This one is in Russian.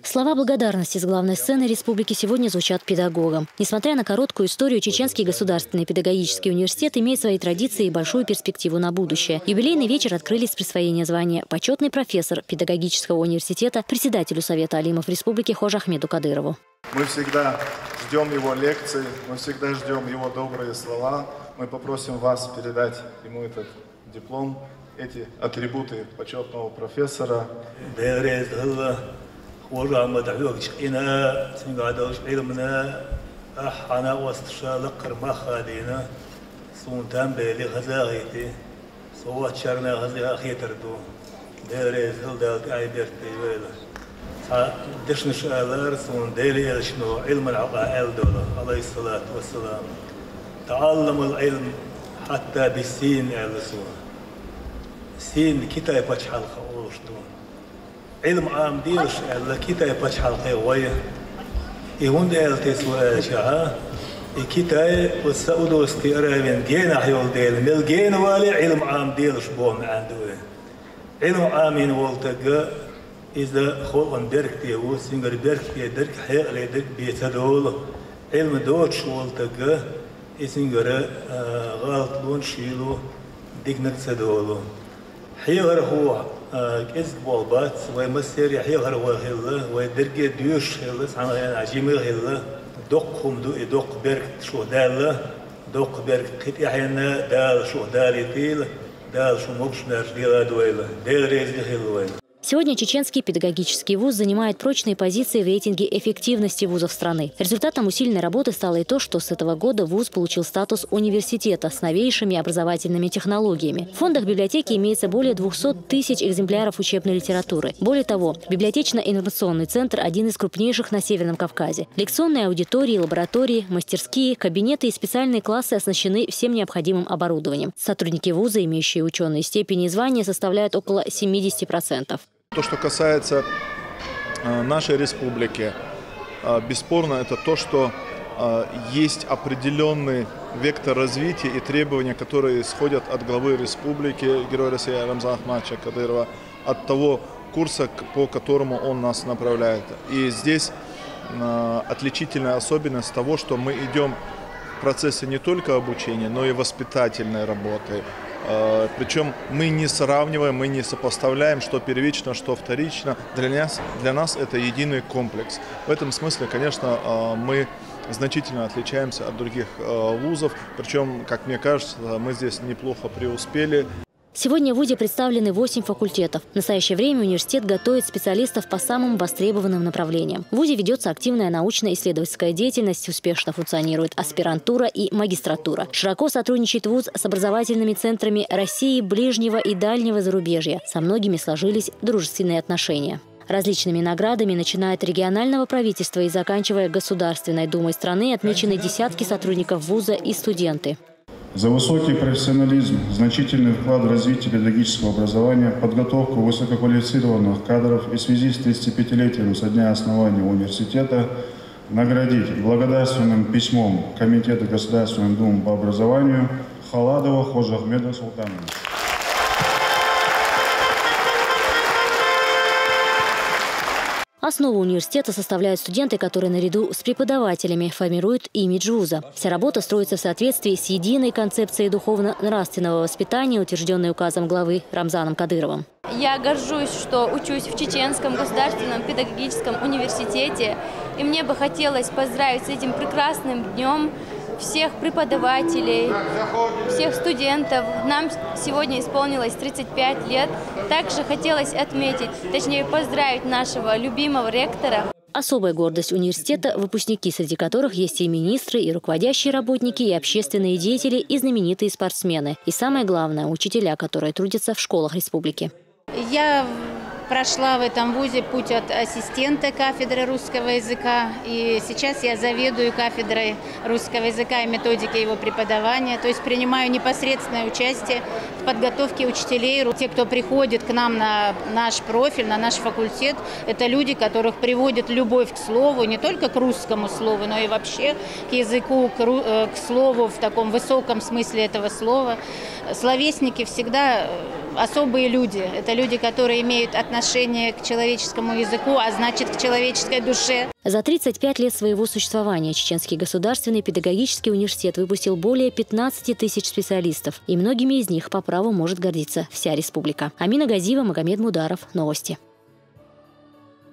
Слова благодарности с главной сцены республики сегодня звучат педагогам. Несмотря на короткую историю, Чеченский государственный педагогический университет имеет свои традиции и большую перспективу на будущее. Юбилейный вечер открыли с присвоения звания почетный профессор педагогического университета председателю Совета алимов республики Хожа Ахмеду Кадырову. Мы всегда ждем его лекций, мы всегда ждем его добрые слова. Мы попросим вас передать ему этот диплом, эти атрибуты почетного профессора. دشنش آلار سون ديلي شنو علم العقائد دولا عليه الصلاة والسلام تعلم العلم حتى بالسين علسوا سين كتاب بشحال خورشتون علم عام ديرش على كتاب بشحال قوية يهون ديل تسوى شعا كتاب والسعودو استقرارين جينا حيول ديل ملجين والي علم عام ديرش بوم عندوه علم عامين والتقى إذا خلقن درك تيو سينغر درك تي درك حيق لي درك بيتدول علم دوتش والتقى سينغر غلط لون شيلو ديك نتسدولو حيغر هو كزك بالبات ومسير حيغر هو هلا ودرك ديوش هلا سعنا عجيمة هلا دقهم دق برك شو دالة دق برك قطع حينا دال شو دالي تيل دال شو مبش نرجيلا دويلا دال ريزي هلوين. Сегодня Чеченский педагогический вуз занимает прочные позиции в рейтинге эффективности вузов страны. Результатом усиленной работы стало и то, что с этого года вуз получил статус университета с новейшими образовательными технологиями. В фондах библиотеки имеется более 200 тысяч экземпляров учебной литературы. Более того, библиотечно-информационный центр – один из крупнейших на Северном Кавказе. Лекционные аудитории, лаборатории, мастерские, кабинеты и специальные классы оснащены всем необходимым оборудованием. Сотрудники вуза, имеющие ученые степени и звания, составляют около 70%. То, что касается нашей республики, бесспорно, это то, что есть определенный вектор развития и требования, которые исходят от главы республики, героя России Рамзана Ахматовича Кадырова, от того курса, по которому он нас направляет. И здесь отличительная особенность того, что мы идем в процессе не только обучения, но и воспитательной работы. Причем мы не сравниваем, мы не сопоставляем, что первично, что вторично. Для нас это единый комплекс. В этом смысле, конечно, мы значительно отличаемся от других вузов. Причем, как мне кажется, мы здесь неплохо преуспели. Сегодня в ВУЗе представлены 8 факультетов. В настоящее время университет готовит специалистов по самым востребованным направлениям. В ВУЗе ведется активная научно-исследовательская деятельность, успешно функционирует аспирантура и магистратура. Широко сотрудничает ВУЗ с образовательными центрами России, ближнего и дальнего зарубежья. Со многими сложились дружественные отношения. Различными наградами, начиная от регионального правительства и заканчивая Государственной Думой страны, отмечены десятки сотрудников ВУЗа и студенты. За высокий профессионализм, значительный вклад в развитие педагогического образования, подготовку высококвалифицированных кадров и в связи с 35-летием со дня основания университета наградить благодарственным письмом Комитета Государственной Думы по образованию Халадова Хожа Ахмеда Султановича. Основу университета составляют студенты, которые наряду с преподавателями формируют имидж вуза. Вся работа строится в соответствии с единой концепцией духовно-нравственного воспитания, утвержденной указом главы Рамзаном Кадыровым. Я горжусь, что учусь в Чеченском государственном педагогическом университете. И мне бы хотелось поздравить с этим прекрасным днем всех преподавателей, всех студентов. Нам сегодня исполнилось 35 лет. Также хотелось отметить, точнее поздравить нашего любимого ректора. Особая гордость университета – выпускники, среди которых есть и министры, и руководящие работники, и общественные деятели, и знаменитые спортсмены. И самое главное – учителя, которые трудятся в школах республики. Я прошла в этом вузе путь от ассистента кафедры русского языка, и сейчас я заведую кафедрой русского языка и методики его преподавания, то есть принимаю непосредственное участие в подготовке учителей. Те, кто приходит к нам на наш профиль, на наш факультет, это люди, которых приводит любовь к слову, не только к русскому слову, но и вообще к языку, к слову в таком высоком смысле этого слова. Словесники всегда особые люди, это люди, которые имеют отношение отношение к человеческому языку, а значит к человеческой душе. За 35 лет своего существования Чеченский государственный педагогический университет выпустил более 15 тысяч специалистов. И многими из них по праву может гордиться вся республика. Амина Газиева, Магомед Мударов. Новости.